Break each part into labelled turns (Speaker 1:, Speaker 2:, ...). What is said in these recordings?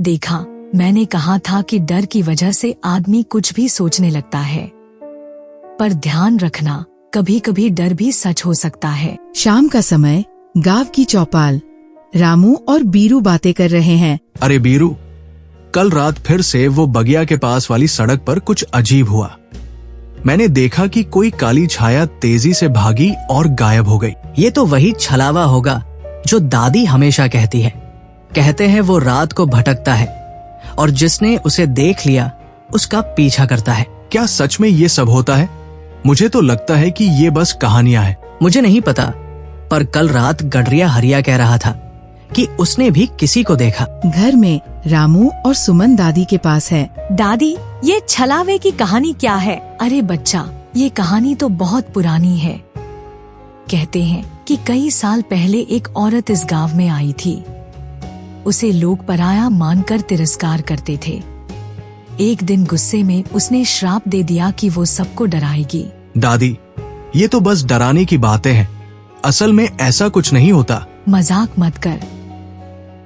Speaker 1: देखा, मैंने कहा था कि डर की वजह से आदमी कुछ भी सोचने लगता है। पर ध्यान रखना, कभी कभी डर भी सच हो सकता है।
Speaker 2: शाम का समय, गांव की चौपाल। रामू और बीरू बातें कर रहे हैं।
Speaker 3: अरे बीरू, कल रात फिर से वो बगिया के पास वाली सड़क पर कुछ अजीब हुआ। मैंने देखा कि कोई काली छाया तेजी से भागी और गायब हो गई।
Speaker 4: ये तो वही छलावा होगा जो दादी हमेशा कहती है। कहते हैं वो रात को भटकता है और जिसने उसे देख लिया उसका पीछा करता है।
Speaker 3: क्या सच में ये सब होता है? मुझे तो लगता है कि ये बस कहानियां हैं।
Speaker 4: मुझे नहीं पता, पर कल रात गडरिया हरिया कह रहा था कि उसने भी किसी को देखा।
Speaker 2: घर में रामू और सुमन दादी के पास है।
Speaker 1: दादी, ये छलावे की कहानी क्या है? अरे बच्चा, ये कहानी तो बहुत पुरानी है। कहते हैं कि कई साल पहले एक औरत इस गांव में आई थी। उसे लोग पराया मानकर तिरस्कार करते थे। एक दिन गुस्से में उसने श्राप दे दिया कि वो सबको डराएगी।
Speaker 3: दादी, ये तो बस डराने की बातें हैं। असल में ऐसा कुछ नहीं होता।
Speaker 1: मजाक मत कर।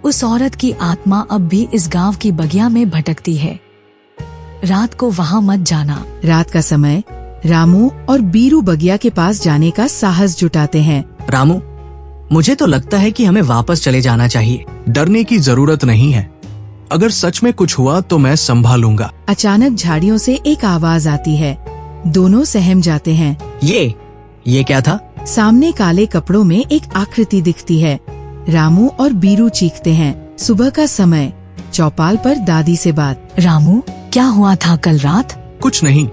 Speaker 1: उस औरत की आत्मा अब भी इस गांव की बगिया में भटकती है। रात को वहां मत जाना।
Speaker 2: रात का समय, रामू और बीरू बगिया के पास जाने का साहस जुटाते हैं।
Speaker 4: रामू, मुझे तो लगता है कि हमें वापस चले जाना चाहिए।
Speaker 3: डरने की जरूरत नहीं है। अगर सच में कुछ हुआ तो मैं संभालूंगा।
Speaker 2: अचानक झाड़ियों से एक आवाज आती है। दोनों सहम जाते हैं।
Speaker 4: ये क्या था?
Speaker 2: सामने काले कपड़ों में एक आकृति दिखती है। रामू और बीरू चीखते हैं। सुबह का समय, चौपाल पर दादी से बात।
Speaker 1: रामू, क्या हुआ था कल रात?
Speaker 3: कुछ नहीं,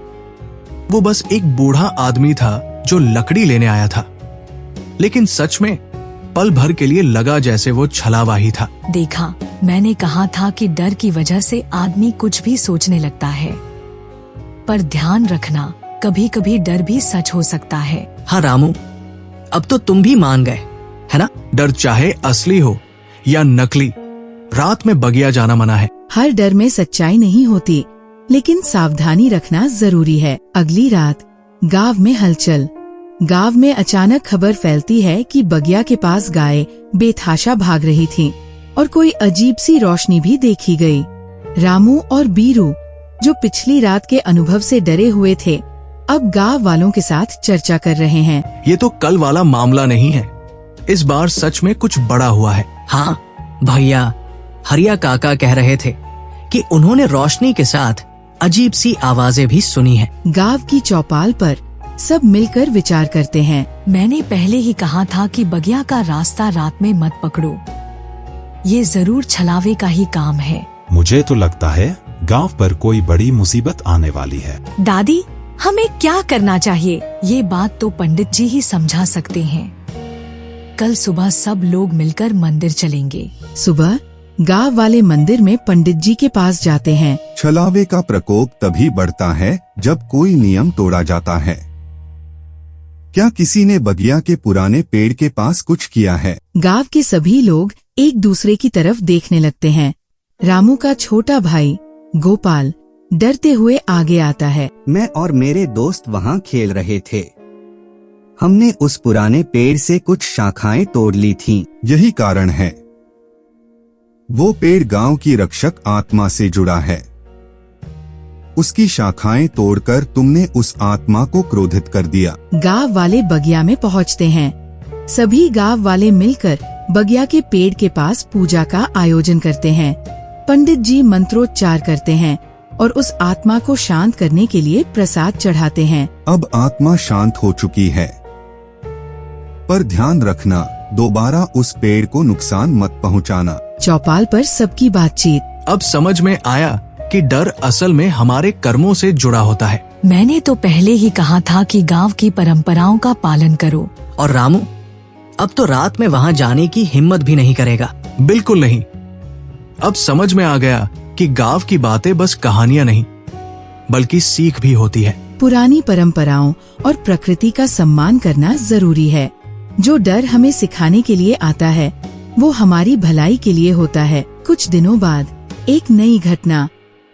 Speaker 3: वो बस एक बूढ़ा आदमी था जो लकड़ी लेने आया था। लेकिन सच में पल भर के लिए लगा जैसे वो छलावा ही था।
Speaker 1: देखा, मैंने कहा था कि डर की वजह से आदमी कुछ भी सोचने लगता है। पर ध्यान रखना, कभी कभी डर भी सच हो सकता है।
Speaker 4: हाँ रामू, अब तो तुम भी मान गए, है ना?
Speaker 3: डर चाहे असली हो या नकली, रात में बगिया जाना मना है।
Speaker 2: हर डर में सच्चाई नहीं होती, लेकिन सावधानी रखना जरूरी है। अगली रात, गांव में हलचल। गांव में अचानक खबर फैलती है कि बगिया के पास गाय बेतहाशा भाग रही थीं और कोई अजीब सी रोशनी भी देखी गई। रामू और बीरू, जो पिछली रात के अनुभव से डरे हुए थे, अब गांव वालों के साथ चर्चा कर रहे हैं।
Speaker 3: ये तो कल वाला मामला नहीं है। इस बार सच में कुछ बड़ा हुआ है।
Speaker 4: हाँ भैया, हरिया काका कह रहे थे कि उन्होंने रोशनी के साथ अजीब सी आवाजें भी सुनी हैं।
Speaker 2: गांव की चौपाल पर सब मिलकर विचार करते हैं।
Speaker 1: मैंने पहले ही कहा था कि बगिया का रास्ता रात में मत पकड़ो। ये जरूर छलावे का ही काम है।
Speaker 5: मुझे तो लगता है गांव पर कोई बड़ी मुसीबत आने वाली है।
Speaker 1: दादी, हमें क्या करना चाहिए? ये बात तो पंडित जी ही समझा सकते हैं। कल सुबह सब लोग मिलकर मंदिर चलेंगे।
Speaker 2: सुबह गांव वाले मंदिर में पंडित जी के पास जाते हैं।
Speaker 6: छलावे का प्रकोप तभी बढ़ता है जब कोई नियम तोड़ा जाता है। क्या किसी ने बगिया के पुराने पेड़ के पास कुछ किया है?
Speaker 2: गांव के सभी लोग एक दूसरे की तरफ देखने लगते हैं। रामू का छोटा भाई गोपाल डरते हुए आगे आता है।
Speaker 7: मैं और मेरे दोस्त वहाँ खेल रहे थे। हमने उस पुराने पेड़ से कुछ शाखाएं तोड़ ली थीं।
Speaker 6: यही कारण है। वो पेड़ गांव की रक्षक आत्मा से जुड़ा है। उसकी शाखाएं तोड़कर तुमने उस आत्मा को क्रोधित कर दिया।
Speaker 2: गांव वाले बगिया में पहुंचते हैं। सभी गांव वाले मिलकर बगिया के पेड़ के पास पूजा का आयोजन करते हैं। पंडित जी मंत्रोच्चार करते हैं और उस आत्मा को शांत करने के लिए प्रसाद चढ़ाते हैं।
Speaker 6: अब आत्मा शांत हो चुकी है, पर ध्यान रखना, दोबारा उस पेड़ को नुकसान मत पहुंचाना।
Speaker 2: चौपाल पर सबकी बातचीत।
Speaker 3: अब समझ में आया कि डर असल में हमारे कर्मों से जुड़ा होता है।
Speaker 1: मैंने तो पहले ही कहा था कि गांव की परंपराओं का पालन करो।
Speaker 4: और रामू, अब तो रात में वहाँ जाने की हिम्मत भी नहीं करेगा।
Speaker 3: बिल्कुल नहीं। अब समझ में आ गया कि गांव की बातें बस कहानियां नहीं, बल्कि सीख भी होती है।
Speaker 2: पुरानी परंपराओं और प्रकृति का सम्मान करना जरूरी है। जो डर हमें सिखाने के लिए आता है, वो हमारी भलाई के लिए होता है। कुछ दिनों बाद एक नई घटना।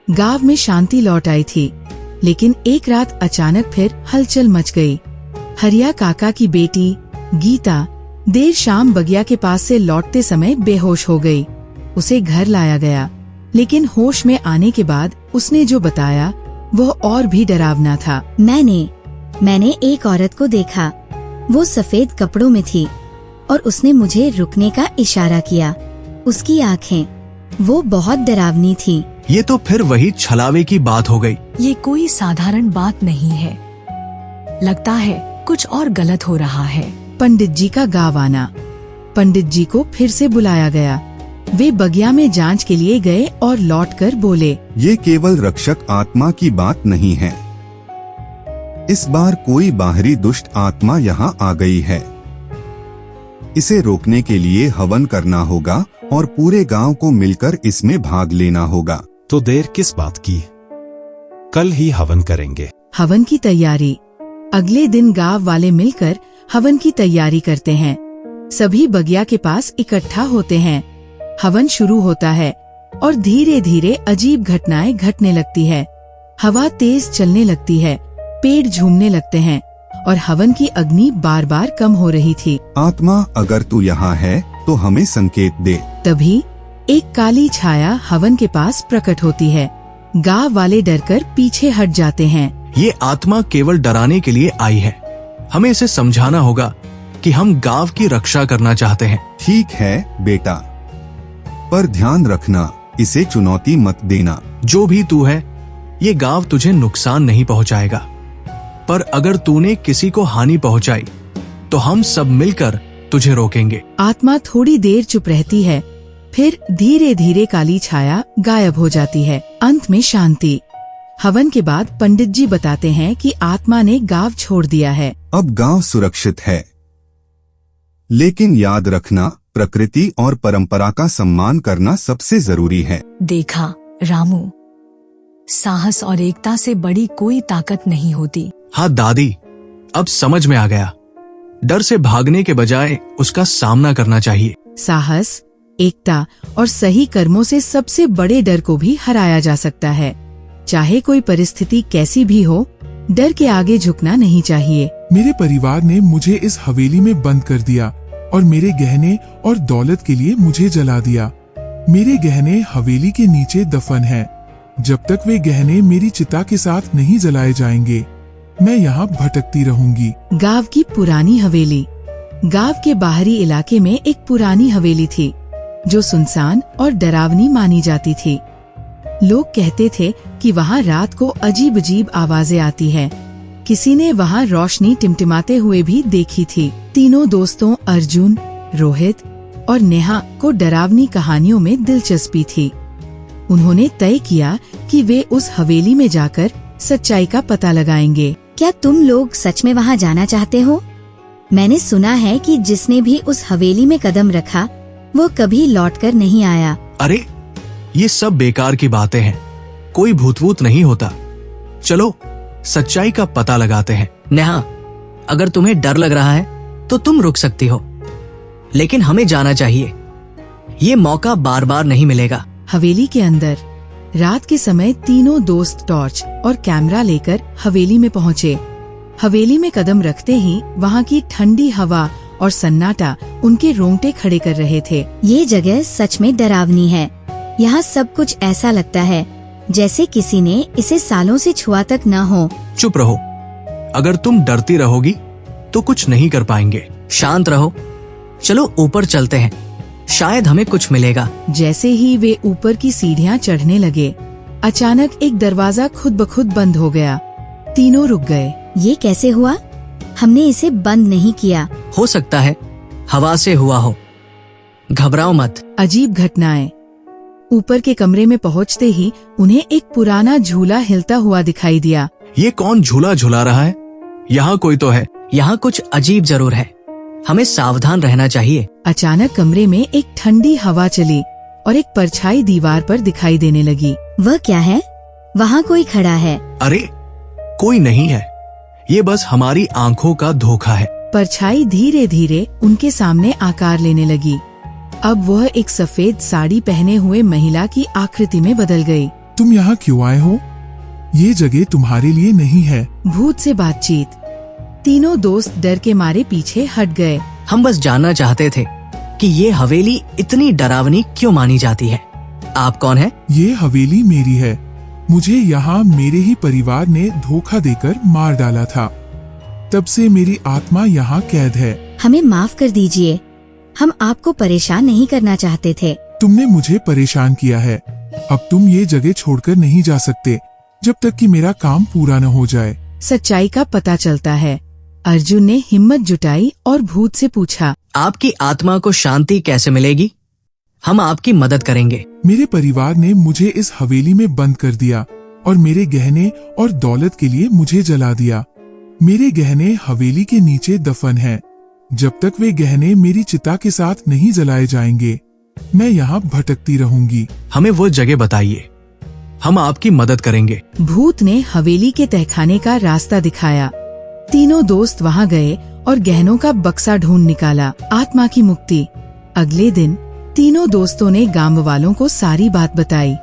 Speaker 2: गांव में शांति लौट आई थी, लेकिन एक रात अचानक फिर हलचल मच गई। हरिया काका की बेटी गीता देर शाम बगिया के पास से लौटते समय बेहोश हो गई। उसे घर लाया गया, लेकिन होश में आने के बाद उसने जो बताया वह और भी डरावना था।
Speaker 8: मैंने एक औरत को देखा। वो सफेद कपड़ों में थी और उसने मुझे रुकने का इशारा किया। उसकी आंखें, वो बहुत डरावनी थी।
Speaker 3: ये तो फिर वही छलावे की बात हो गई।
Speaker 1: ये कोई साधारण बात नहीं है। लगता है कुछ और गलत हो रहा है।
Speaker 2: पंडित जी का गाँव आना। पंडित जी को फिर से बुलाया गया। वे बगिया में जांच के लिए गए और लौटकर बोले,
Speaker 6: ये केवल रक्षक आत्मा की बात नहीं है। इस बार कोई बाहरी दुष्ट आत्मा यहाँ आ गई है। इसे रोकने के लिए हवन करना होगा और पूरे गांव को मिलकर इसमें भाग लेना होगा।
Speaker 5: तो देर किस बात की? कल ही हवन करेंगे।
Speaker 2: हवन की तैयारी। अगले दिन गांव वाले मिलकर हवन की तैयारी करते हैं। सभी बगिया के पास इकट्ठा होते हैं। हवन शुरू होता है और धीरे धीरे अजीब घटनाएं घटने लगती है। हवा तेज चलने लगती है, पेड़ झूमने लगते हैं और हवन की अग्नि बार बार कम हो रही थी।
Speaker 6: आत्मा, अगर तू यहाँ है तो हमें संकेत दे।
Speaker 2: तभी एक काली छाया हवन के पास प्रकट होती है। गांव वाले डरकर पीछे हट जाते हैं।
Speaker 3: ये आत्मा केवल डराने के लिए आई है। हमें इसे समझाना होगा कि हम गांव की रक्षा करना चाहते हैं।
Speaker 6: ठीक है बेटा, पर ध्यान रखना, इसे चुनौती मत देना।
Speaker 3: जो भी तू है, ये गांव तुझे नुकसान नहीं पहुंचाएगा, पर अगर तूने किसी को हानि पहुंचाई तो हम सब मिलकर तुझे रोकेंगे।
Speaker 2: आत्मा थोड़ी देर चुप रहती है, फिर धीरे धीरे काली छाया गायब हो जाती है। अंत में शांति। हवन के बाद पंडित जी बताते हैं कि आत्मा ने गांव छोड़ दिया है।
Speaker 6: अब गांव सुरक्षित है, लेकिन याद रखना, प्रकृति और परंपरा का सम्मान करना सबसे जरूरी है।
Speaker 1: देखा रामू, साहस और एकता से बड़ी कोई ताकत नहीं होती।
Speaker 3: हाँ दादी, अब समझ में आ गया। डर से भागने के बजाय उसका सामना करना चाहिए।
Speaker 2: साहस, एकता और सही कर्मों से सबसे बड़े डर को भी हराया जा सकता है। चाहे कोई परिस्थिति कैसी भी हो, डर के आगे झुकना नहीं चाहिए।
Speaker 9: मेरे परिवार ने मुझे इस हवेली में बंद कर दिया और मेरे गहने और दौलत के लिए मुझे जला दिया। मेरे गहने हवेली के नीचे दफन हैं। जब तक वे गहने मेरी चिता के साथ नहीं जलाए जाएंगे, मैं यहाँ भटकती रहूंगी।
Speaker 2: गांव की पुरानी हवेली। गांव के बाहरी इलाके में एक पुरानी हवेली थी जो सुनसान और डरावनी मानी जाती थी। लोग कहते थे कि वहाँ रात को अजीब अजीब आवाजें आती है। किसी ने वहाँ रोशनी टिमटिमाते हुए भी देखी थी। तीनों दोस्तों अर्जुन, रोहित और नेहा को डरावनी कहानियों में दिलचस्पी थी। उन्होंने तय किया कि वे उस हवेली में जाकर सच्चाई का पता लगाएंगे।
Speaker 8: क्या तुम लोग सच में वहाँ जाना चाहते हो? मैंने सुना है कि जिसने भी उस हवेली में कदम रखा वो कभी लौटकर नहीं आया।
Speaker 3: अरे ये सब बेकार की बातें हैं, कोई भूत-वूत नहीं होता। चलो सच्चाई का पता लगाते हैं।
Speaker 4: नेहा, अगर तुम्हें डर लग रहा है तो तुम रुक सकती हो, लेकिन हमें जाना चाहिए। ये मौका बार बार नहीं मिलेगा।
Speaker 2: हवेली के अंदर रात के समय तीनों दोस्त टॉर्च और कैमरा लेकर हवेली में पहुँचे। हवेली में कदम रखते ही वहाँ की ठंडी हवा और सन्नाटा उनके रोंगटे खड़े कर रहे थे।
Speaker 8: ये जगह सच में डरावनी है। यहाँ सब कुछ ऐसा लगता है जैसे किसी ने इसे सालों से छुआ तक न हो।
Speaker 3: चुप रहो, अगर तुम डरती रहोगी तो कुछ नहीं कर पाएंगे।
Speaker 4: शांत रहो, चलो ऊपर चलते हैं, शायद हमें कुछ मिलेगा।
Speaker 2: जैसे ही वे ऊपर की सीढ़ियाँ चढ़ने लगे, अचानक एक दरवाजा खुद ब खुद बंद हो गया। तीनों रुक गए।
Speaker 8: ये कैसे हुआ? हमने इसे बंद नहीं किया।
Speaker 4: हो सकता है हवा से हुआ हो, घबराओ मत।
Speaker 2: अजीब घटनाएं। ऊपर के कमरे में पहुंचते ही उन्हें एक पुराना झूला हिलता हुआ दिखाई दिया।
Speaker 3: ये कौन झूला झुला रहा है? यहाँ कोई तो है।
Speaker 4: यहाँ कुछ अजीब जरूर है, हमें सावधान रहना चाहिए।
Speaker 2: अचानक कमरे में एक ठंडी हवा चली और एक परछाई दीवार पर दिखाई देने लगी।
Speaker 8: वह क्या है? वहाँ कोई खड़ा है।
Speaker 3: अरे कोई नहीं है, ये बस हमारी आंखों का धोखा है।
Speaker 2: परछाई धीरे धीरे उनके सामने आकार लेने लगी। अब वह एक सफेद साड़ी पहने हुए महिला की आकृति में बदल गई।
Speaker 9: तुम यहाँ क्यों आए हो? ये जगह तुम्हारे लिए नहीं है।
Speaker 2: भूत से बातचीत। तीनों दोस्त डर के मारे पीछे हट गए।
Speaker 4: हम बस जानना चाहते थे कि ये हवेली इतनी डरावनी क्यों मानी जाती है। आप कौन हैं?
Speaker 9: ये हवेली मेरी है। मुझे यहाँ मेरे ही परिवार ने धोखा देकर मार डाला था। तब से मेरी आत्मा यहाँ कैद है।
Speaker 8: हमें माफ कर दीजिए, हम आपको परेशान नहीं करना चाहते थे।
Speaker 9: तुमने मुझे परेशान किया है। अब तुम ये जगह छोड़कर नहीं जा सकते जब तक कि मेरा काम पूरा न हो जाए।
Speaker 2: सच्चाई का पता चलता है। अर्जुन ने हिम्मत जुटाई और भूत से पूछा,
Speaker 4: आपकी आत्मा को शांति कैसे मिलेगी? हम आपकी मदद करेंगे।
Speaker 9: मेरे परिवार ने मुझे इस हवेली में बंद कर दिया और मेरे गहने और दौलत के लिए मुझे जला दिया। मेरे गहने हवेली के नीचे दफन हैं। जब तक वे गहने मेरी चिता के साथ नहीं जलाए जाएंगे, मैं यहाँ भटकती रहूंगी।
Speaker 3: हमें वो जगह बताइए, हम आपकी मदद करेंगे।
Speaker 2: भूत ने हवेली के तहखाने का रास्ता दिखाया। तीनों दोस्त वहाँ गए और गहनों का बक्सा ढूंढ निकाला। आत्मा की मुक्ति। अगले दिन तीनों दोस्तों ने गांव वालों को सारी बात बताई।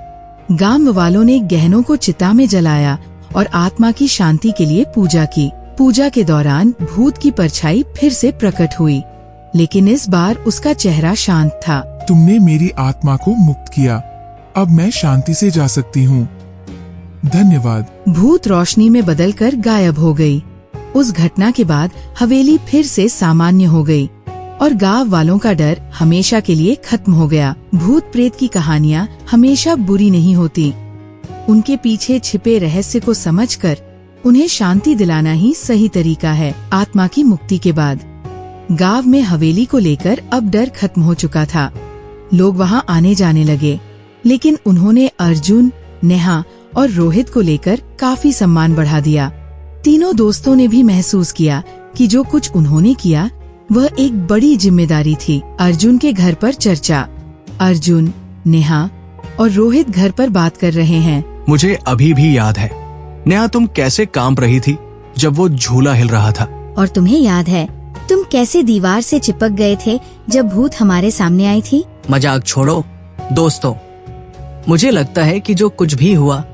Speaker 2: गांव वालों ने गहनों को चिता में जलाया और आत्मा की शांति के लिए पूजा की। पूजा के दौरान भूत की परछाई फिर से प्रकट हुई, लेकिन इस बार उसका चेहरा शांत था।
Speaker 9: तुमने मेरी आत्मा को मुक्त किया। अब मैं शांति से जा सकती हूँ। धन्यवाद।
Speaker 2: भूत रोशनी में बदलकर गायब हो गई। उस घटना के बाद हवेली फिर से सामान्य हो गई और गांव वालों का डर हमेशा के लिए खत्म हो गया। भूत प्रेत की कहानियाँ हमेशा बुरी नहीं होती। उनके पीछे छिपे रहस्य को समझकर उन्हें शांति दिलाना ही सही तरीका है। आत्मा की मुक्ति के बाद गांव में हवेली को लेकर अब डर खत्म हो चुका था। लोग वहां आने जाने लगे, लेकिन उन्होंने अर्जुन, नेहा और रोहित को लेकर काफी सम्मान बढ़ा दिया। तीनों दोस्तों ने भी महसूस किया कि जो कुछ उन्होंने किया वह एक बड़ी जिम्मेदारी थी। अर्जुन के घर पर चर्चा। अर्जुन, नेहा और रोहित घर पर बात कर रहे हैं।
Speaker 3: मुझे अभी भी याद है, नेहा तुम कैसे कांप रही थी जब वो झूला हिल रहा था।
Speaker 8: और तुम्हें याद है तुम कैसे दीवार से चिपक गए थे जब भूत हमारे सामने आई थी।
Speaker 4: मजाक छोड़ो दोस्तों, मुझे लगता है कि जो कुछ भी हुआ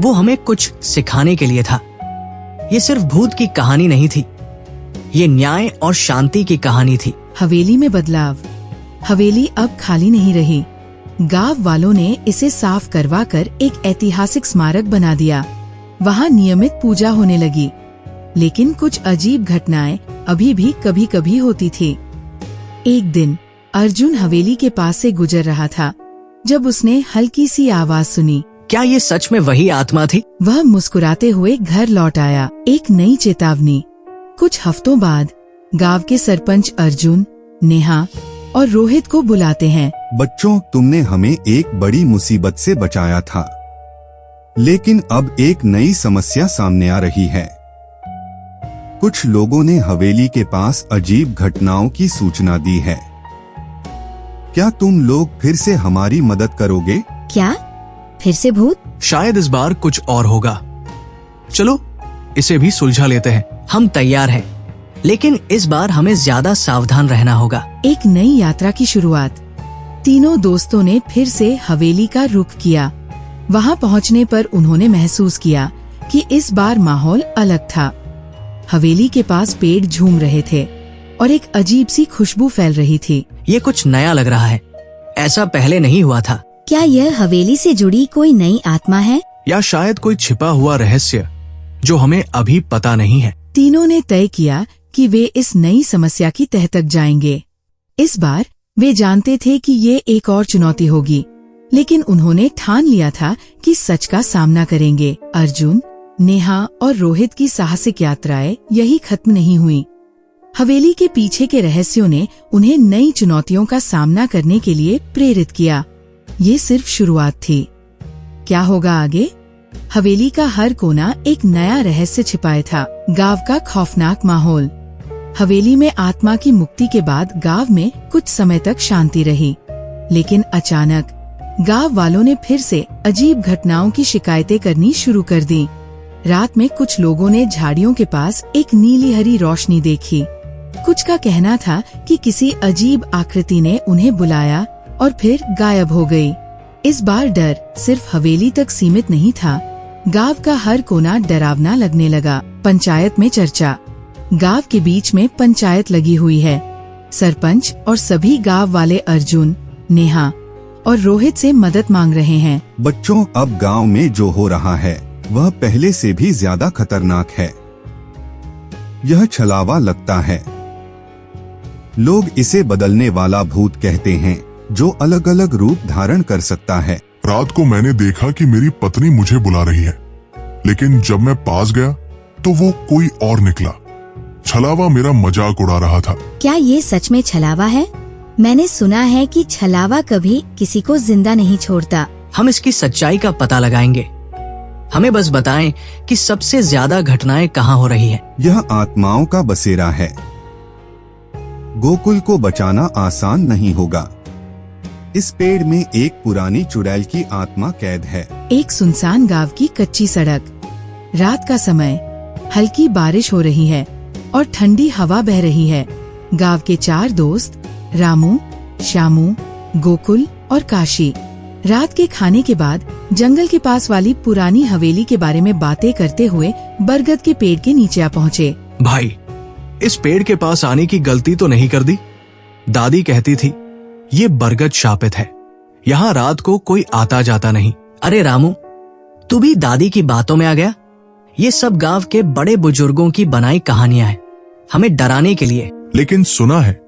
Speaker 4: वो हमें कुछ सिखाने के लिए था। ये सिर्फ भूत की कहानी नहीं थी, ये न्याय और शांति की कहानी थी।
Speaker 2: हवेली में बदलाव। हवेली अब खाली नहीं रही। गांव वालों ने इसे साफ करवाकर एक ऐतिहासिक स्मारक बना दिया। वहाँ नियमित पूजा होने लगी, लेकिन कुछ अजीब घटनाएं अभी भी कभी कभी होती थी। एक दिन अर्जुन हवेली के पास से गुजर रहा था जब उसने हल्की सी आवाज सुनी।
Speaker 4: क्या ये सच में वही आत्मा थी?
Speaker 2: वह मुस्कुराते हुए घर लौट आया। एक नई चेतावनी। कुछ हफ्तों बाद गांव के सरपंच अर्जुन, नेहा और रोहित को बुलाते हैं।
Speaker 6: बच्चों, तुमने हमें एक बड़ी मुसीबत से बचाया था, लेकिन अब एक नई समस्या सामने आ रही है। कुछ लोगों ने हवेली के पास अजीब घटनाओं की सूचना दी है। क्या तुम लोग फिर से हमारी मदद करोगे?
Speaker 8: क्या फिर से भूत?
Speaker 3: शायद इस बार कुछ और होगा। चलो इसे भी सुलझा लेते हैं।
Speaker 4: हम तैयार हैं, लेकिन इस बार हमें ज्यादा सावधान रहना होगा।
Speaker 2: एक नई यात्रा की शुरुआत। तीनों दोस्तों ने फिर से हवेली का रुख किया। वहां पहुंचने पर उन्होंने महसूस किया कि इस बार माहौल अलग था। हवेली के पास पेड़ झूम रहे थे और एक अजीब सी खुशबू फैल रही थी।
Speaker 4: ये कुछ नया लग रहा है, ऐसा पहले नहीं हुआ था।
Speaker 8: क्या यह हवेली से जुड़ी कोई नई आत्मा है?
Speaker 3: या शायद कोई छिपा हुआ रहस्य जो हमें अभी पता नहीं है।
Speaker 2: तीनों ने तय किया कि वे इस नई समस्या की तह तक जाएंगे। इस बार वे जानते थे कि ये एक और चुनौती होगी, लेकिन उन्होंने ठान लिया था कि सच का सामना करेंगे। अर्जुन, नेहा और रोहित की साहसिक यात्राएं यही खत्म नहीं हुई। हवेली के पीछे के रहस्यों ने उन्हें नई चुनौतियों का सामना करने के लिए प्रेरित किया। ये सिर्फ शुरुआत थी। क्या होगा आगे? हवेली का हर कोना एक नया रहस्य छिपाए था। गांव का खौफनाक माहौल। हवेली में आत्मा की मुक्ति के बाद गांव में कुछ समय तक शांति रही, लेकिन अचानक गांव वालों ने फिर से अजीब घटनाओं की शिकायतें करनी शुरू कर दी। रात में कुछ लोगों ने झाड़ियों के पास एक नीली हरी रोशनी देखी। कुछ का कहना था कि किसी अजीब आकृति ने उन्हें बुलाया और फिर गायब हो गई। इस बार डर सिर्फ हवेली तक सीमित नहीं था, गांव का हर कोना डरावना लगने लगा। पंचायत में चर्चा। गांव के बीच में पंचायत लगी हुई है। सरपंच और सभी गांव वाले अर्जुन, नेहा और रोहित से मदद मांग रहे हैं।
Speaker 6: बच्चों, अब गांव में जो हो रहा है वह पहले से भी ज्यादा खतरनाक है। यह छलावा लगता है। लोग इसे बदलने वाला भूत कहते हैं, जो अलग अलग रूप धारण कर सकता है।
Speaker 10: रात को मैंने देखा कि मेरी पत्नी मुझे बुला रही है, लेकिन जब मैं पास गया तो वो कोई और निकला। छलावा मेरा मजाक उड़ा रहा था।
Speaker 8: क्या ये सच में छलावा है? मैंने सुना है कि छलावा कभी किसी को जिंदा नहीं छोड़ता।
Speaker 4: हम इसकी सच्चाई का पता लगाएंगे। हमें बस बताएं कि सबसे ज्यादा घटनाएं कहाँ हो रही है।
Speaker 6: यह आत्माओं का बसेरा है। गोकुल को बचाना आसान नहीं होगा। इस पेड़ में एक पुरानी चुड़ैल की आत्मा कैद है।
Speaker 2: एक सुनसान गांव की कच्ची सड़क। रात का समय, हल्की बारिश हो रही है और ठंडी हवा बह रही है। गांव के 4 दोस्त रामू, श्यामू, गोकुल और काशी रात के खाने के बाद जंगल के पास वाली पुरानी हवेली के बारे में बातें करते हुए बरगद के पेड़ के नीचे आ पहुँचे।
Speaker 3: भाई, इस पेड़ के पास आने की गलती तो नहीं कर दी? दादी कहती थी ये बरगद शापित है, यहाँ रात को कोई आता जाता नहीं।
Speaker 4: अरे रामू, तू भी दादी की बातों में आ गया। ये सब गांव के बड़े बुजुर्गों की बनाई कहानियां हैं, हमें डराने के लिए।
Speaker 10: लेकिन सुना है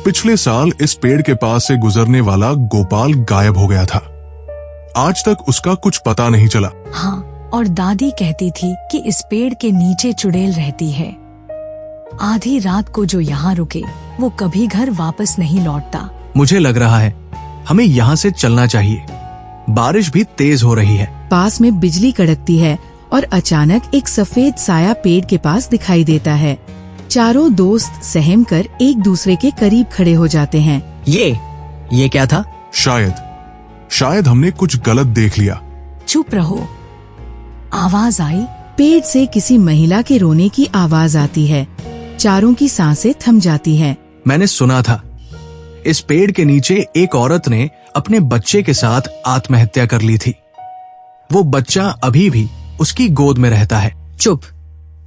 Speaker 10: पिछले साल इस पेड़ के पास से गुजरने वाला गोपाल गायब हो गया था। आज तक उसका कुछ पता नहीं चला।
Speaker 1: हाँ, और दादी कहती थी कि इस पेड़ के नीचे चुड़ैल रहती है। आधी रात को जो यहाँ रुके वो कभी घर वापस नहीं लौटता।
Speaker 3: मुझे लग रहा है हमें यहाँ से चलना चाहिए। बारिश भी तेज हो रही है।
Speaker 2: पास में बिजली कड़कती है और अचानक एक सफेद साया पेड़ के पास दिखाई देता है। चारों दोस्त सहम कर एक दूसरे के करीब खड़े हो जाते हैं।
Speaker 4: ये क्या था?
Speaker 10: शायद हमने कुछ गलत देख लिया।
Speaker 1: चुप रहो। आवाज आई।
Speaker 2: पेड़ से किसी महिला के रोने की आवाज आती है। चारों की सांसें थम जाती हैं।
Speaker 3: मैंने सुना था इस पेड़ के नीचे एक औरत ने अपने बच्चे के साथ आत्महत्या कर ली थी। वो बच्चा अभी भी उसकी गोद में रहता है।
Speaker 4: चुप,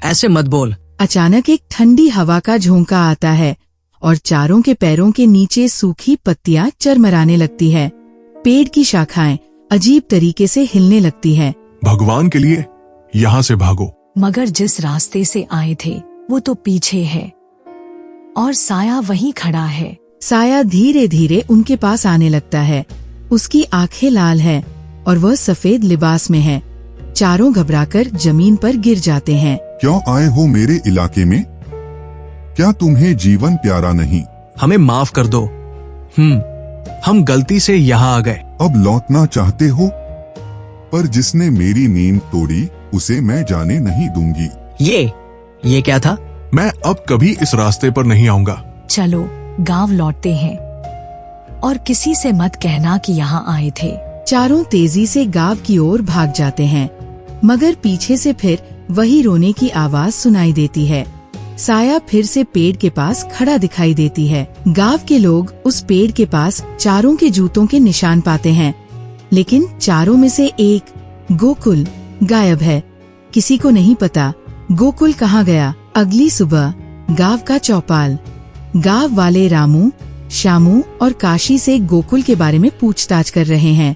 Speaker 4: ऐसे मत बोल।
Speaker 2: अचानक एक ठंडी हवा का झोंका आता है और चारों के पैरों के नीचे सूखी पत्तियां चरमराने लगती है। पेड़ की शाखाएं अजीब तरीके से हिलने लगती हैं।
Speaker 10: भगवान के लिए यहाँ से भागो।
Speaker 1: मगर जिस रास्ते से आए थे वो तो पीछे है और साया वहीं खड़ा है।
Speaker 2: साया धीरे धीरे उनके पास आने लगता है। उसकी आंखें लाल हैं और वह सफेद लिबास में है। चारों घबराकर जमीन पर गिर जाते हैं।
Speaker 10: क्यों आए हो मेरे इलाके में? क्या तुम्हें जीवन प्यारा नहीं?
Speaker 3: हमें माफ कर दो। हम गलती से यहाँ आ गए।
Speaker 10: अब लौटना चाहते हो? पर जिसने मेरी नींद तोड़ी उसे मैं जाने नहीं दूंगी।
Speaker 4: ये क्या था?
Speaker 10: मैं अब कभी इस रास्ते पर नहीं आऊंगा।
Speaker 1: चलो गांव लौटते हैं और किसी से मत कहना कि यहाँ आए थे।
Speaker 2: चारों तेजी से गांव की ओर भाग जाते हैं, मगर पीछे से फिर वही रोने की आवाज सुनाई देती है। साया फिर से पेड़ के पास खड़ा दिखाई देती है। गांव के लोग उस पेड़ के पास चारों के जूतों के निशान पाते हैं, लेकिन चारों में से एक गोकुल गायब है। किसी को नहीं पता गोकुल कहाँ गया। अगली सुबह गांव का चौपाल। गांव वाले रामू, श्यामू और काशी से गोकुल के बारे में पूछताछ कर रहे हैं।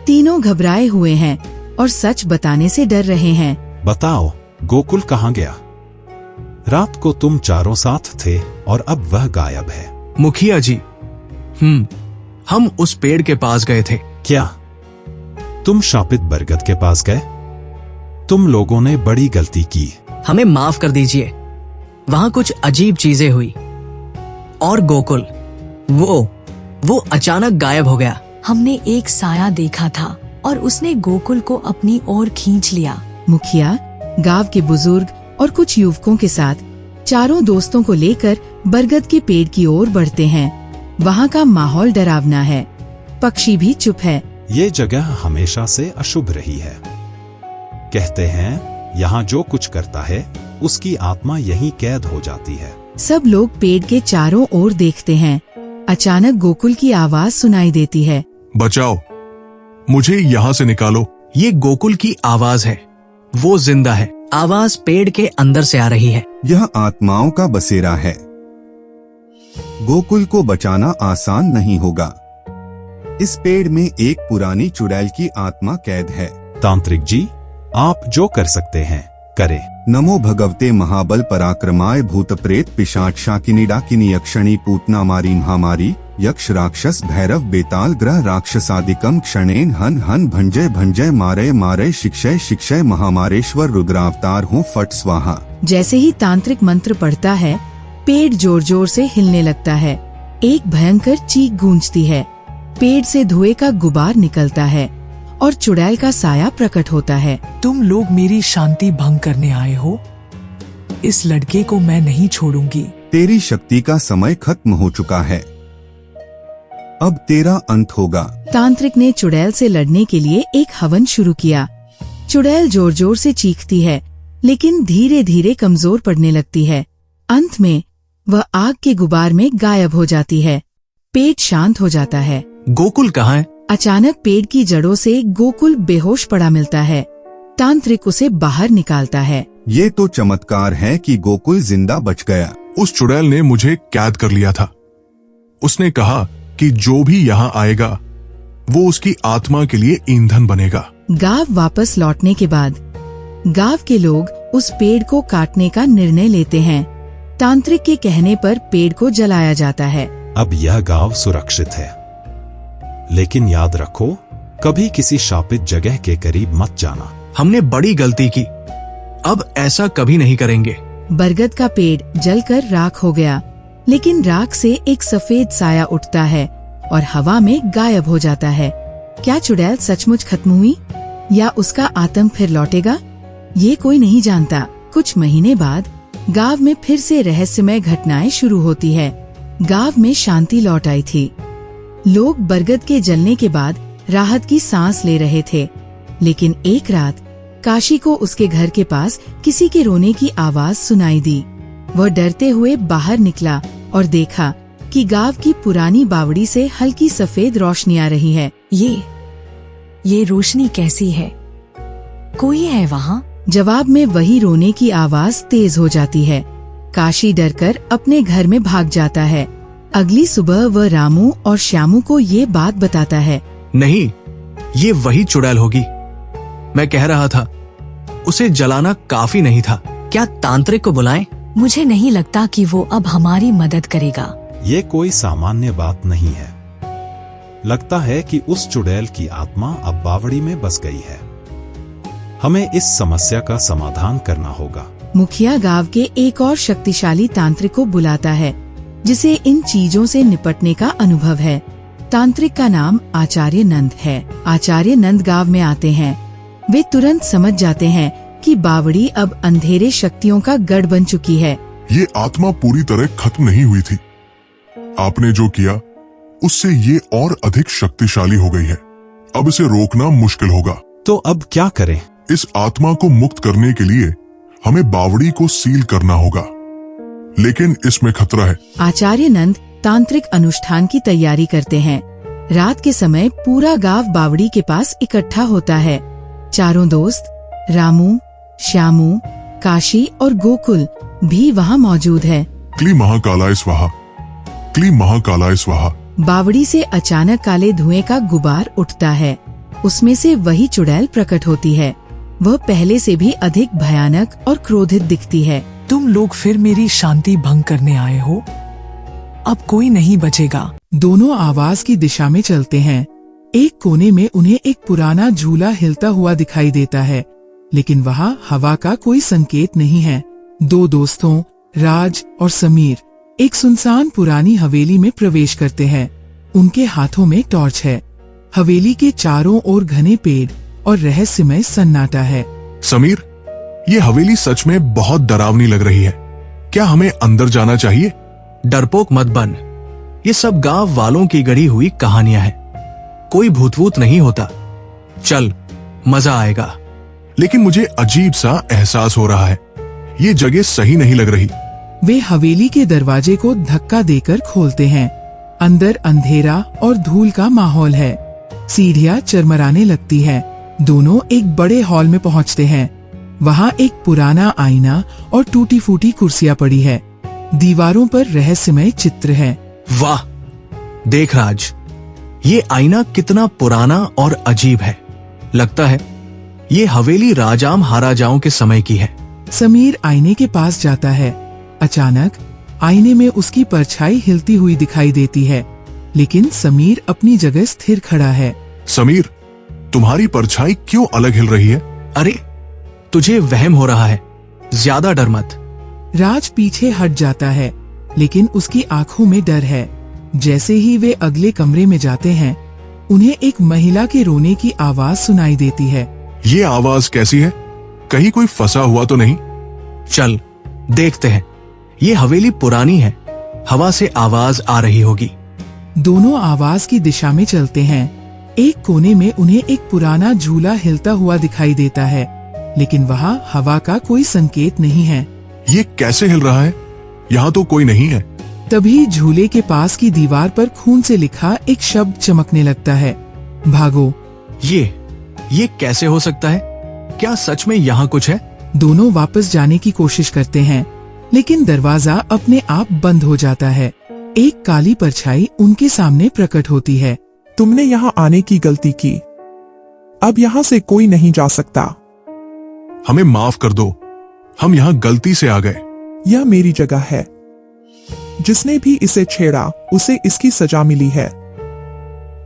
Speaker 2: तीनों घबराए हुए हैं और सच बताने से डर रहे हैं।
Speaker 5: बताओ, गोकुल कहाँ गया? रात को तुम चारों साथ थे और अब वह गायब है।
Speaker 3: मुखिया जी, हम उस पेड़ के पास गए थे।
Speaker 5: क्या तुम शापित बरगद के पास गए? तुम लोगों ने बड़ी गलती की।
Speaker 4: हमें माफ कर दीजिए। वहाँ कुछ अजीब चीजें हुई और गोकुल वो अचानक गायब हो गया।
Speaker 1: हमने एक साया देखा था और उसने गोकुल को अपनी ओर खींच लिया।
Speaker 2: मुखिया, गांव के बुजुर्ग और कुछ युवकों के साथ चारों दोस्तों को लेकर बरगद के पेड़ की ओर बढ़ते हैं। वहाँ का माहौल डरावना है। पक्षी भी चुप है।
Speaker 5: ये जगह हमेशा से अशुभ रही है। कहते हैं यहाँ जो कुछ करता है उसकी आत्मा यहीं कैद हो जाती है।
Speaker 2: सब लोग पेड़ के चारों ओर देखते हैं। अचानक गोकुल की आवाज सुनाई देती है।
Speaker 10: बचाओ, मुझे यहाँ से निकालो।
Speaker 3: ये गोकुल की आवाज है, वो जिंदा है।
Speaker 4: आवाज पेड़ के अंदर से आ रही है।
Speaker 6: यह आत्माओं का बसेरा है। गोकुल को बचाना आसान नहीं होगा। इस पेड़ में एक पुरानी चुड़ैल की आत्मा कैद है।
Speaker 5: तांत्रिक जी, आप जो कर सकते हैं करें।
Speaker 6: नमो भगवते महाबल पराक्रमाय भूत प्रेत पिशाच शाकिनी डाकिनी यक्षणी पूतना मारी महामारी यक्ष राक्षस भैरव बेताल ग्रह राक्षसादिकम क्षणेन हन हन भंजय भंजय मारे मारे शिक्षय शिक्षय महामारेश्वर रुद्रावतार हूँ फट स्वाहा।
Speaker 2: जैसे ही तांत्रिक मंत्र पढ़ता है, पेड़ जोर जोर से हिलने लगता है। एक भयंकर चीख गूंजती है, पेड़ से धुएं का गुबार निकलता है और चुड़ैल का साया प्रकट होता है।
Speaker 11: तुम लोग मेरी शांति भंग करने आए हो। इस लड़के को मैं नहीं छोड़ूंगी।
Speaker 6: तेरी शक्ति का समय खत्म हो चुका है, अब तेरा अंत होगा।
Speaker 2: तांत्रिक ने चुड़ैल से लड़ने के लिए एक हवन शुरू किया। चुड़ैल जोर जोर से चीखती है, लेकिन धीरे धीरे कमजोर पड़ने लगती है। अंत में वह आग के गुबार में गायब हो जाती है। पेड़ शांत हो जाता है।
Speaker 3: गोकुल कहाँ है?
Speaker 2: अचानक पेड़ की जड़ों से गोकुल बेहोश पड़ा मिलता है। तांत्रिक उसे बाहर निकालता है।
Speaker 6: ये तो चमत्कार है कि गोकुल जिंदा बच गया।
Speaker 10: उस चुड़ैल ने मुझे कैद कर लिया था। उसने कहा कि जो भी यहाँ आएगा वो उसकी आत्मा के लिए ईंधन बनेगा।
Speaker 2: गांव वापस लौटने के बाद गांव के लोग उस पेड़ को काटने का निर्णय लेते हैं। तांत्रिक के कहने पर पेड़ को जलाया जाता है।
Speaker 5: अब यह गांव सुरक्षित है, लेकिन याद रखो, कभी किसी शापित जगह के करीब मत जाना।
Speaker 3: हमने बड़ी गलती की, अब ऐसा कभी नहीं करेंगे।
Speaker 2: बरगद का पेड़ जलकर राख हो गया, लेकिन राख से एक सफेद साया उठता है और हवा में गायब हो जाता है। क्या चुड़ैल सचमुच खत्म हुई या उसका आतंक फिर लौटेगा? ये कोई नहीं जानता। कुछ महीने बाद गांव में फिर से रहस्यमय घटनाएं शुरू होती है। गांव में शांति लौट आई थी। लोग बरगद के जलने के बाद राहत की सांस ले रहे थे, लेकिन एक रात काशी को उसके घर के पास किसी के रोने की आवाज सुनाई दी। वह डरते हुए बाहर निकला और देखा कि गांव की पुरानी बावड़ी से हल्की सफेद रोशनी आ रही है।
Speaker 1: ये रोशनी कैसी है? कोई है वहाँ?
Speaker 2: जवाब में वही रोने की आवाज तेज हो जाती है। काशी डरकर अपने घर में भाग जाता है। अगली सुबह वह रामू और श्यामू को ये बात बताता है।
Speaker 3: नहीं, ये वही चुड़ैल होगी। मैं कह रहा था, उसे जलाना काफी नहीं था।
Speaker 4: क्या तांत्रिक को बुलाएं?
Speaker 1: मुझे नहीं लगता कि वो अब हमारी मदद करेगा।
Speaker 5: ये कोई सामान्य बात नहीं है। लगता है कि उस चुड़ैल की आत्मा अब बावड़ी में बस गई है। हमें इस समस्या का समाधान करना होगा।
Speaker 2: मुखिया गांव के एक और शक्तिशाली तांत्रिक को बुलाता है, जिसे इन चीजों से निपटने का अनुभव है। तांत्रिक का नाम आचार्य नंद है। आचार्य नंद गांव में आते हैं। वे तुरंत समझ जाते हैं कि बावड़ी अब अंधेरे शक्तियों का गढ़ बन चुकी है।
Speaker 10: ये आत्मा पूरी तरह खत्म नहीं हुई थी। आपने जो किया उससे ये और अधिक शक्तिशाली हो गई है। अब इसे रोकना मुश्किल होगा।
Speaker 5: तो अब क्या करें?
Speaker 10: इस आत्मा को मुक्त करने के लिए हमें बावड़ी को सील करना होगा, लेकिन इसमें खतरा है।
Speaker 2: आचार्य नंद तांत्रिक अनुष्ठान की तैयारी करते हैं। रात के समय पूरा गांव बावड़ी के पास इकट्ठा होता है। चारों दोस्त रामू, श्यामू, काशी और गोकुल भी वहाँ मौजूद है।
Speaker 10: क्ली महाकालाय स्वाहा, क्ली महाकालाय स्वाहा।
Speaker 2: बावड़ी से अचानक काले धुएं का गुबार उठता है। उसमें से वही चुड़ैल प्रकट होती है। वह पहले से भी अधिक भयानक और क्रोधित दिखती है।
Speaker 11: तुम लोग फिर मेरी शांति भंग करने आए हो। अब कोई नहीं बचेगा।
Speaker 9: दोनों आवाज की दिशा में चलते हैं। एक कोने में उन्हें एक पुराना झूला हिलता हुआ दिखाई देता है, लेकिन वहाँ हवा का कोई संकेत नहीं है। दो दोस्तों राज और समीर एक सुनसान पुरानी हवेली में प्रवेश करते हैं। उनके हाथों में टॉर्च है। हवेली के चारों ओर घने पेड़ और रहस्यमय सन्नाटा है।
Speaker 10: समीर, ये हवेली सच में बहुत डरावनी लग रही है। क्या हमें अंदर जाना चाहिए?
Speaker 3: डरपोक मत बन। ये सब गांव वालों की गढ़ी हुई कहानियां हैं। कोई भूत-वूत नहीं होता। चल, मजा आएगा।
Speaker 10: लेकिन मुझे अजीब सा एहसास हो रहा है। ये जगह सही नहीं लग रही।
Speaker 9: वे हवेली के दरवाजे को धक्का देकर खोलते हैं। अंदर अंधेरा और धूल का माहौल है। सीढ़ियां चरमराने लगती है। दोनों एक बड़े हॉल में पहुंचते हैं। वहाँ एक पुराना आईना और टूटी फूटी कुर्सियां पड़ी है। दीवारों पर रहस्यमय चित्र है।
Speaker 3: वाह, देख राज, ये आईना कितना पुराना और अजीब है। लगता है ये हवेली राजा महाराजाओं के समय की है।
Speaker 9: समीर आईने के पास जाता है। अचानक आईने में उसकी परछाई हिलती हुई दिखाई देती है, लेकिन समीर अपनी जगह स्थिर खड़ा है।
Speaker 10: समीर, तुम्हारी परछाई क्यों अलग हिल रही है?
Speaker 3: अरे तुझे वहम हो रहा है, ज्यादा डर मत।
Speaker 9: राज पीछे हट जाता है, लेकिन उसकी आंखों में डर है। जैसे ही वे अगले कमरे में जाते हैं, उन्हें एक महिला के रोने की आवाज सुनाई देती है।
Speaker 10: ये आवाज कैसी है? कहीं कोई फंसा हुआ तो नहीं?
Speaker 3: चल देखते हैं। ये हवेली पुरानी है, हवा से आवाज आ रही होगी।
Speaker 9: दोनों आवाज की दिशा में चलते हैं। एक कोने में उन्हें एक पुराना झूला हिलता हुआ दिखाई देता है, लेकिन वहाँ हवा का कोई संकेत नहीं है।
Speaker 10: ये कैसे हिल रहा है? यहाँ तो कोई नहीं है।
Speaker 9: तभी झूले के पास की दीवार पर खून से लिखा एक शब्द चमकने लगता है, भागो।
Speaker 3: ये कैसे हो सकता है? क्या सच में यहाँ कुछ है?
Speaker 9: दोनों वापस जाने की कोशिश करते हैं, लेकिन दरवाजा अपने आप बंद हो जाता है। एक काली परछाई उनके सामने प्रकट होती है।
Speaker 12: तुमने यहाँ आने की गलती की, अब यहाँ से कोई नहीं जा सकता।
Speaker 10: हमें माफ कर दो, हम यहाँ गलती से आ गए।
Speaker 12: यह मेरी जगह है। जिसने भी इसे छेड़ा उसे इसकी सजा मिली है।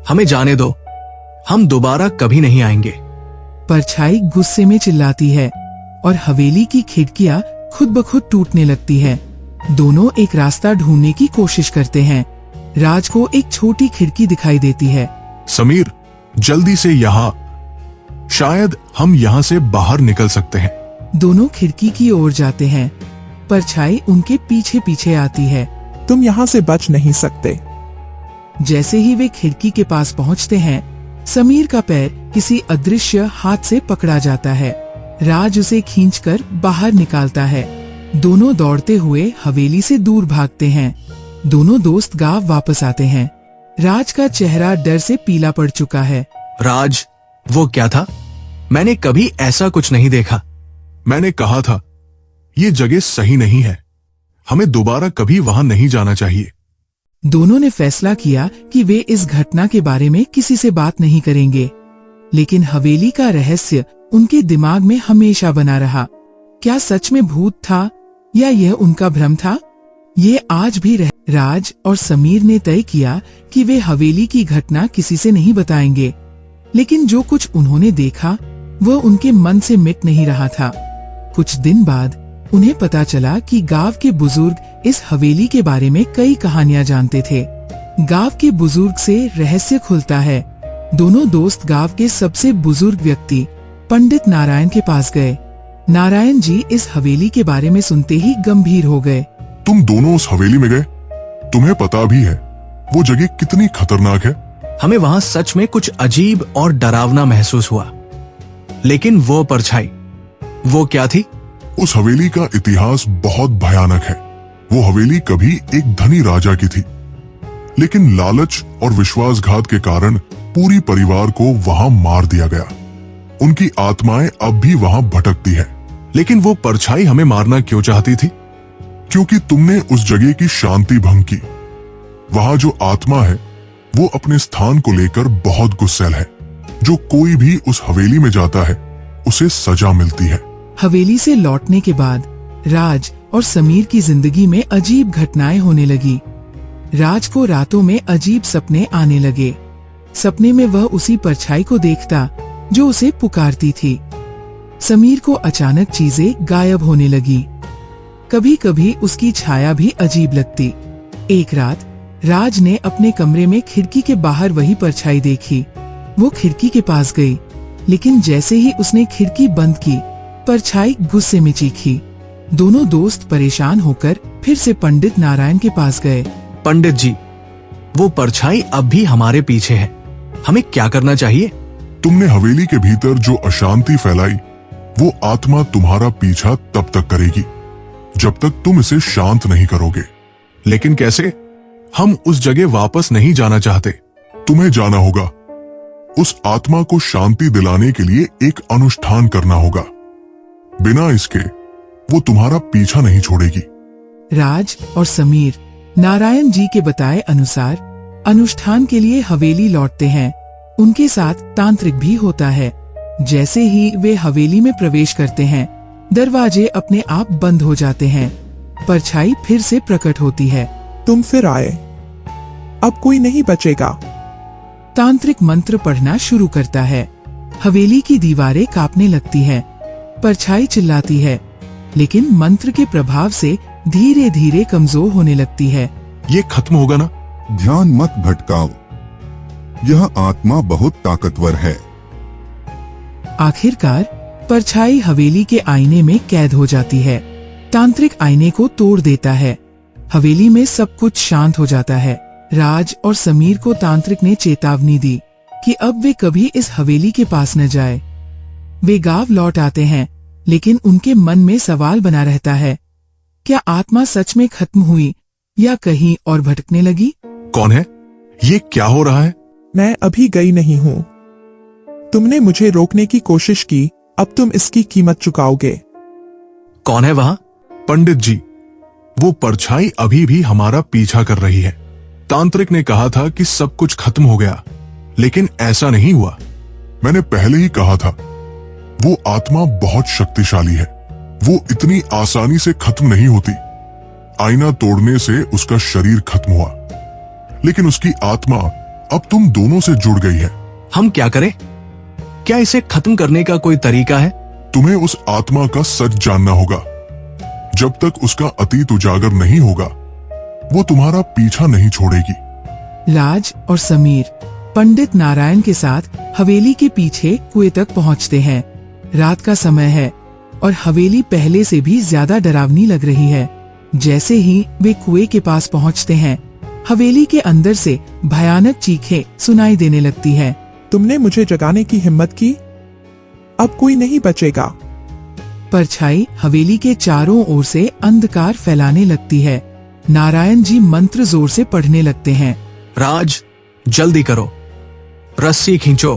Speaker 3: हमें जाने दो, हम दोबारा कभी नहीं आएंगे।
Speaker 9: परछाई गुस्से में चिल्लाती है और हवेली की खिड़कियां खुद ब खुद टूटने लगती है। दोनों एक रास्ता ढूंढने की कोशिश करते हैं। राज को एक छोटी खिड़की दिखाई देती है।
Speaker 10: समीर, जल्दी से यहाँ, शायद हम यहाँ से बाहर निकल सकते हैं।
Speaker 9: दोनों खिड़की की ओर जाते हैं। परछाई उनके पीछे पीछे आती है।
Speaker 12: तुम यहाँ से बच नहीं सकते।
Speaker 9: जैसे ही वे खिड़की के पास पहुँचते हैं, समीर का पैर किसी अदृश्य हाथ से पकड़ा जाता है। राज उसे खींचकर बाहर निकालता है। दोनों दौड़ते हुए हवेली से दूर भागते हैं। दोनों दोस्त गांव वापस आते हैं। राज का चेहरा डर से पीला पड़ चुका है।
Speaker 3: राज, वो क्या था? मैंने कभी ऐसा कुछ नहीं देखा।
Speaker 10: मैंने कहा था, ये जगह सही नहीं है। हमें दोबारा कभी वहां नहीं जाना चाहिए।
Speaker 9: दोनों ने फैसला किया कि वे इस घटना के बारे में किसी से बात नहीं करेंगे, लेकिन हवेली का रहस्य उनके दिमाग में हमेशा बना रहा। क्या सच में भूत था या यह उनका भ्रम था? ये आज भी राज और समीर ने तय किया कि वे हवेली की घटना किसी से नहीं बताएंगे, लेकिन जो कुछ उन्होंने देखा वह उनके मन से मिट नहीं रहा था। कुछ दिन बाद उन्हें पता चला कि गांव के बुजुर्ग इस हवेली के बारे में कई कहानियां जानते थे। गांव के बुजुर्ग से रहस्य खुलता है। दोनों दोस्त गांव के सबसे बुजुर्ग व्यक्ति पंडित नारायण के पास गए। नारायण जी इस हवेली के बारे में सुनते ही गंभीर हो गए।
Speaker 10: तुम दोनों उस हवेली में गए? तुम्हें पता भी है वो जगह कितनी खतरनाक है?
Speaker 3: हमें वहाँ सच में कुछ अजीब और डरावना महसूस हुआ, लेकिन वो परछाई, वो क्या थी?
Speaker 10: उस हवेली का इतिहास बहुत भयानक है। वो हवेली कभी एक धनी राजा की थी, लेकिन लालच और विश्वासघात के कारण पूरी परिवार को वहां मार दिया गया। उनकी आत्माएं अब भी वहां भटकती है।
Speaker 3: लेकिन वो परछाई हमें मारना क्यों चाहती थी?
Speaker 10: क्योंकि तुमने उस जगह की शांति भंग की। वहां जो आत्मा है वो अपने स्थान को लेकर बहुत गुस्सैल है। जो कोई भी उस हवेली में जाता है उसे सजा मिलती है।
Speaker 9: हवेली से लौटने के बाद राज और समीर की जिंदगी में अजीब घटनाएं होने लगी। राज को रातों में अजीब सपने आने लगे। सपने में वह उसी परछाई को देखता जो उसे पुकारती थी। समीर को अचानक चीजें गायब होने लगी। कभी कभी उसकी छाया भी अजीब लगती। एक रात राज ने अपने कमरे में खिड़की के बाहर वही परछाई देखी। वो खिड़की के पास गई, लेकिन जैसे ही उसने खिड़की बंद की, परछाई गुस्से में चीखी। दोनों दोस्त परेशान होकर फिर से पंडित नारायण के पास गए।
Speaker 3: पंडित जी, वो परछाई अब भी हमारे पीछे है, हमें क्या करना चाहिए?
Speaker 10: तुमने हवेली के भीतर जो अशांति फैलाई, वो आत्मा तुम्हारा पीछा तब तक करेगी जब तक तुम इसे शांत नहीं करोगे।
Speaker 3: लेकिन कैसे? हम उस जगह वापस नहीं जाना चाहते।
Speaker 10: तुम्हें जाना होगा। उस आत्मा को शांति दिलाने के लिए एक अनुष्ठान करना होगा। बिना इसके वो तुम्हारा पीछा नहीं छोड़ेगी।
Speaker 9: राज और समीर नारायण जी के बताए अनुसार
Speaker 2: अनुष्ठान के लिए हवेली लौटते हैं। उनके साथ तांत्रिक भी होता है। जैसे ही वे हवेली में प्रवेश करते हैं, दरवाजे अपने आप बंद हो जाते हैं। परछाई फिर से प्रकट होती है।
Speaker 12: तुम फिर आए, अब कोई नहीं बचेगा।
Speaker 2: तांत्रिक मंत्र पढ़ना शुरू करता है। हवेली की दीवारें कांपने लगती हैं। परछाई चिल्लाती है, लेकिन मंत्र के प्रभाव से धीरे धीरे कमजोर होने लगती है।
Speaker 10: ये खत्म होगा ना?
Speaker 6: ध्यान मत भटकाओ, यह आत्मा बहुत ताकतवर है।
Speaker 2: आखिरकार परछाई हवेली के आईने में कैद हो जाती है। तांत्रिक आईने को तोड़ देता है। हवेली में सब कुछ शांत हो जाता है। राज और समीर को तांत्रिक ने चेतावनी दी कि अब वे कभी इस हवेली के पास न जाए। वे गांव लौट आते हैं, लेकिन उनके मन में सवाल बना रहता है, क्या आत्मा सच में खत्म हुई या कहीं और भटकने लगी?
Speaker 10: कौन है? ये क्या हो रहा है?
Speaker 12: मैं अभी गई नहीं हूँ। तुमने मुझे रोकने की कोशिश की, अब तुम इसकी कीमत चुकाओगे।
Speaker 3: कौन है वहां?
Speaker 10: पंडित जी, वो परछाई अभी भी हमारा पीछा कर रही है। तांत्रिक ने कहा था कि सब कुछ खत्म हो गया, लेकिन ऐसा नहीं हुआ। मैंने पहले ही कहा था, वो आत्मा बहुत शक्तिशाली है। वो इतनी आसानी से खत्म नहीं होती। आईना तोड़ने से उसका शरीर खत्म हुआ, लेकिन उसकी आत्मा अब तुम दोनों से जुड़ गई है।
Speaker 3: हम क्या करें? क्या इसे खत्म करने का कोई तरीका है?
Speaker 10: तुम्हें उस आत्मा का सच जानना होगा। जब तक उसका अतीत उजागर नहीं होगा, वो तुम्हारा पीछा नहीं छोड़ेगी।
Speaker 2: राज और समीर पंडित नारायण के साथ हवेली के पीछे कुएं तक पहुंचते हैं। रात का समय है और हवेली पहले से भी ज्यादा डरावनी लग रही है। जैसे ही वे कुएं के पास पहुंचते हैं, हवेली के अंदर से भयानक चीखें सुनाई देने लगती हैं।
Speaker 12: तुमने मुझे जगाने की हिम्मत की, अब कोई नहीं बचेगा।
Speaker 2: परछाई हवेली के चारों ओर से अंधकार फैलाने लगती है। नारायण जी मंत्र जोर से पढ़ने लगते हैं।
Speaker 3: राज, जल्दी करो, रस्सी खींचो।